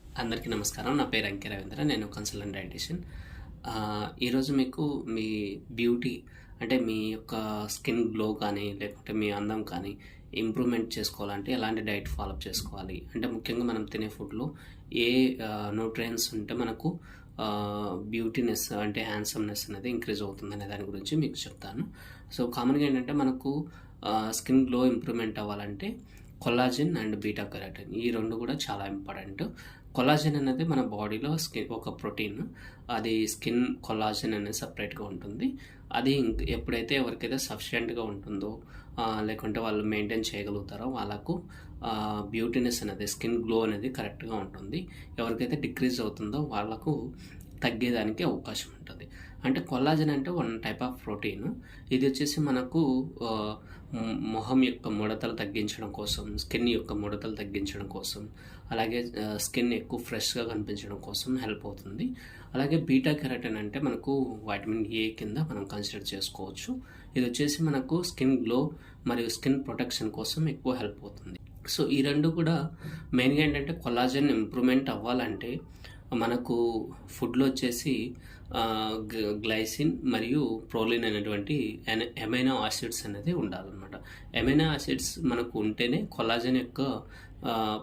అందరికీ నమస్కారం. నా పేరు అంకే రవీంద్ర. నేను కన్సల్టెంట్ డైటీషియన్. ఈరోజు మీకు మీ బ్యూటీ అంటే మీ యొక్క స్కిన్ గ్లో కానీ, లేకుంటే మీ అందం కానీ ఇంప్రూవ్‌మెంట్ చేసుకోవాలంటే ఎలాంటి డైట్ ఫాలో అప్ చేసుకోవాలి? అంటే ముఖ్యంగా మనం తినే ఫుడ్‌లో ఏ న్యూట్రియంట్స్ ఉంటే మనకు బ్యూటీనెస్ అంటే హ్యాండ్సమ్‌నెస్ అనేది ఇంక్రీజ్ అవుతుందనే దాని గురించి మీకు చెప్తాను. సో, కామన్‌గా ఏంటంటే మనకు స్కిన్ గ్లో ఇంప్రూవ్‌మెంట్ అవ్వాలంటే కొల్లాజెన్ అండ్ బీటా కెరటిన్ ఈ 2 కూడా చాలా ఇంపార్టెంట్. కొల్లాజెన్ అనేది మన బాడీలో ఒక ప్రోటీన్. అది స్కిన్ కొల్లాజెన్ అనేది సెపరేట్‌గా ఉంటుంది. అది ఎప్పుడైతే ఎవరికైతే సఫిషియెంట్‌గా ఉంటుందో లేకుంటే వాళ్ళు మెయింటైన్ చేయగలుగుతారో వాళ్ళకు బ్యూటీనెస్ అనేది స్కిన్ గ్లో అనేది కరెక్ట్‌గా ఉంటుంది. ఎవరికైతే డిక్రీజ్ అవుతుందో వాళ్ళకు తగ్గేదానికి అవకాశం ఉంటుంది. అంటే కొల్లాజెన్ అంటే వన్ టైప్ ఆఫ్ ప్రోటీన్. ఇది వచ్చేసి మనకు మొహం యొక్క ముడతలు తగ్గించడం కోసం, స్కిన్ యొక్క ముడతలు తగ్గించడం కోసం, అలాగే స్కిన్ ఎక్కువ ఫ్రెష్‌గా కనిపించడం కోసం హెల్ప్ అవుతుంది. అలాగే బీటా కెరటిన్ అంటే మనకు వైటమిన్ ఏ కింద మనం కన్సిడర్ చేసుకోవచ్చు. ఇది వచ్చేసి మనకు స్కిన్ గ్లో మరియు స్కిన్ ప్రొటెక్షన్ కోసం ఎక్కువ హెల్ప్ అవుతుంది. సో, ఈ 2 కూడా మెయిన్‌గా ఏంటంటే కొల్లాజెన్ ఇంప్రూవ్‌మెంట్ అవ్వాలంటే మనకు ఫుడ్‌లో వచ్చేసి గ్లైసిన్ మరియు ప్రోలిన్ అనేటువంటి ఎమైనో యాసిడ్స్ అనేది ఉండాలన్నమాట. ఎమైనో యాసిడ్స్ మనకు ఉంటేనే కొల్లాజెన్ యొక్క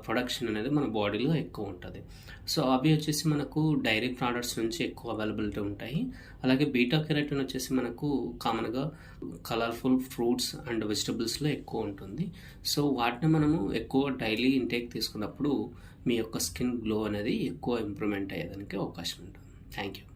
ప్రొడక్షన్ అనేది మన బాడీలో ఎక్కువ ఉంటుంది. సో, అవి వచ్చేసి మనకు డైరీ ప్రొడక్ట్స్ నుంచి ఎక్కువ అవైలబిలిటీ ఉంటాయి. అలాగే బీటా కెరటిన్ వచ్చేసి మనకు కామన్‌గా కలర్ఫుల్ ఫ్రూట్స్ అండ్ వెజిటబుల్స్‌లో ఎక్కువ ఉంటుంది. సో, వాటిని మనము ఎక్కువ డైలీ ఇంటేక్ తీసుకున్నప్పుడు మీ యొక్క స్కిన్ గ్లో అనేది ఎక్కువ ఇంప్రూవ్‌మెంట్ అయ్యేదానికి అవకాశం ఉంటుంది. Thank you.